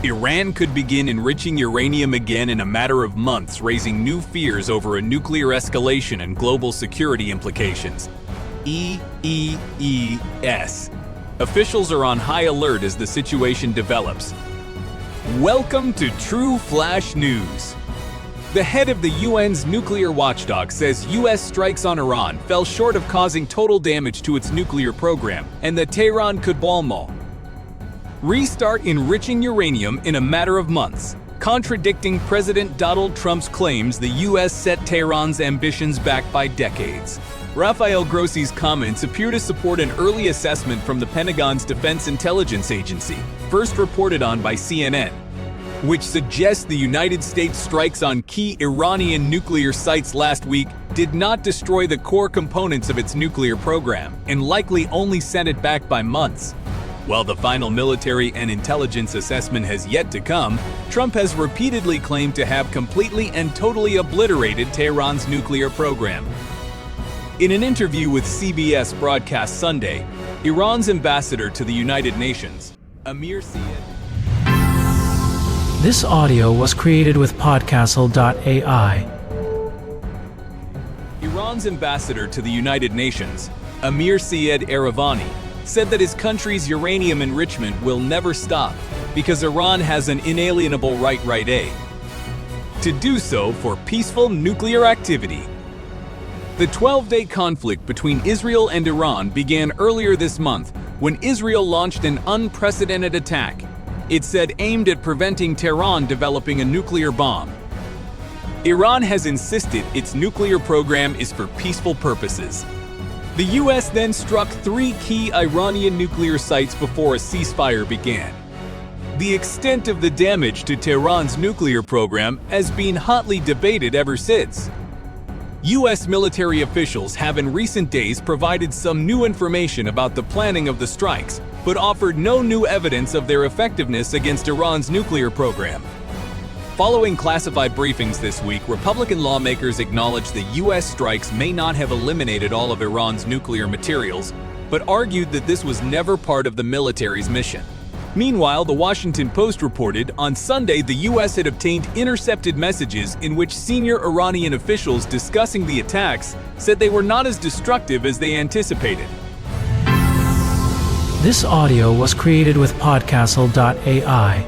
Iran could begin enriching uranium again in a matter of months, raising new fears over a nuclear escalation and global security implications. IAEA. Officials are on high alert as the situation develops. Welcome to TrueFlash News. The head of the UN's nuclear watchdog says U.S. strikes on Iran fell short of causing total damage to its nuclear program, and that Tehran could restart enriching uranium in a matter of months, contradicting President Donald Trump's claims the U.S. set Tehran's ambitions back by decades. Rafael Grossi's comments appear to support an early assessment from the Pentagon's Defense Intelligence Agency, first reported on by CNN, which suggests the United States strikes on key Iranian nuclear sites last week did not destroy the core components of its nuclear program and likely only sent it back by months. While the final military and intelligence assessment has yet to come, Trump has repeatedly claimed to have completely and totally obliterated Tehran's nuclear program. In an interview with CBS broadcast Sunday, Iran's ambassador to the United Nations, Amir Syed. This audio was created with Podcastle.ai. Iran's ambassador to the United Nations, Amir Syed Eravani, said that his country's uranium enrichment will never stop because Iran has an inalienable right to do so for peaceful nuclear activity. The 12-day conflict between Israel and Iran began earlier this month when Israel launched an unprecedented attack, it said aimed at preventing Tehran developing a nuclear bomb. Iran has insisted its nuclear program is for peaceful purposes. The U.S. then struck 3 key Iranian nuclear sites before a ceasefire began. The extent of the damage to Tehran's nuclear program has been hotly debated ever since. U.S. military officials have in recent days provided some new information about the planning of the strikes, but offered no new evidence of their effectiveness against Iran's nuclear program. Following classified briefings this week, Republican lawmakers acknowledged the U.S. strikes may not have eliminated all of Iran's nuclear materials, but argued that this was never part of the military's mission. Meanwhile, The Washington Post reported on Sunday the U.S. had obtained intercepted messages in which senior Iranian officials discussing the attacks said they were not as destructive as they anticipated. This audio was created with Podcastle.ai.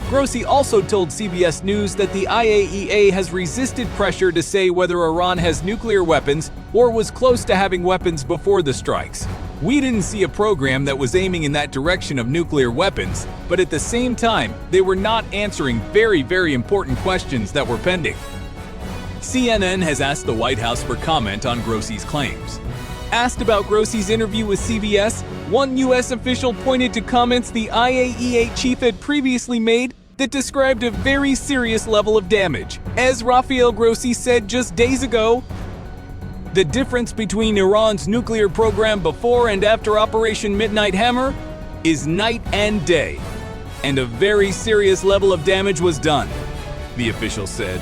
Grossi also told CBS News that the IAEA has resisted pressure to say whether Iran has nuclear weapons or was close to having weapons before the strikes. We didn't see a program that was aiming in that direction of nuclear weapons, but at the same time, they were not answering very important questions that were pending. CNN has asked the White House for comment on Grossi's claims. Asked about Grossi's interview with CBS, one U.S. official pointed to comments the IAEA chief had previously made that described a very serious level of damage. As Rafael Grossi said just days ago, the difference between Iran's nuclear program before and after Operation Midnight Hammer is night and day, and a very serious level of damage was done, the official said.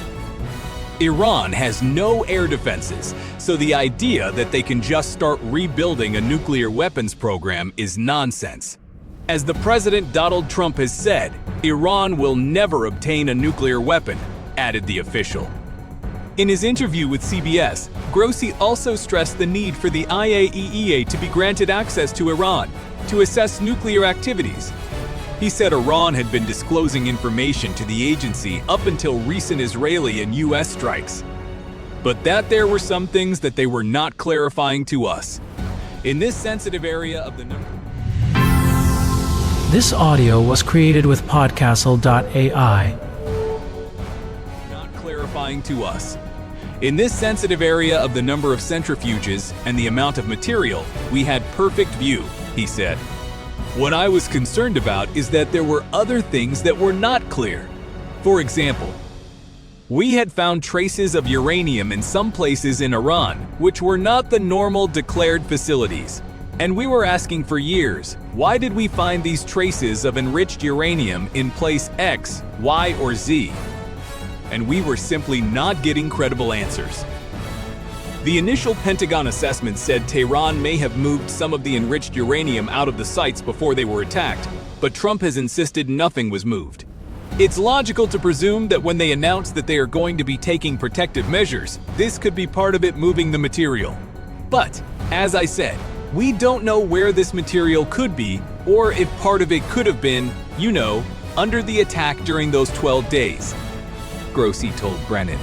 Iran has no air defenses, so the idea that they can just start rebuilding a nuclear weapons program is nonsense. As the President Donald Trump has said, Iran will never obtain a nuclear weapon, added the official. In his interview with CBS, Grossi also stressed the need for the IAEA to be granted access to Iran to assess nuclear activities. He said Iran had been disclosing information to the agency up until recent Israeli and U.S. strikes, but that there were some things that they were not clarifying to us. In this sensitive area of the number. This audio was created with Podcastle.ai. Not clarifying to us. In this sensitive area of the number of centrifuges and the amount of material, we had perfect view, he said. What I was concerned about is that there were other things that were not clear. For example, we had found traces of uranium in some places in Iran, which were not the normal declared facilities. And we were asking for years, why did we find these traces of enriched uranium in place X, Y, or Z? And we were simply not getting credible answers. The initial Pentagon assessment said Tehran may have moved some of the enriched uranium out of the sites before they were attacked, but Trump has insisted nothing was moved. It's logical to presume that when they announce that they are going to be taking protective measures, this could be part of it moving the material. But, as I said, we don't know where this material could be, or if part of it could have been, under the attack during those 12 days, Grossi told Brennan.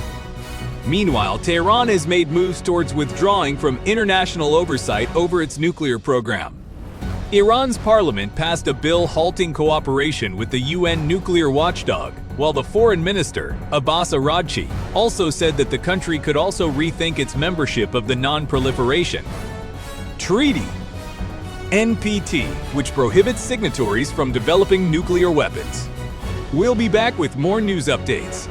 Meanwhile, Tehran has made moves towards withdrawing from international oversight over its nuclear program. Iran's parliament passed a bill halting cooperation with the UN nuclear watchdog, while the foreign minister, Abbas Araghchi, also said that the country could also rethink its membership of the Non-Proliferation Treaty, NPT, which prohibits signatories from developing nuclear weapons. We'll be back with more news updates.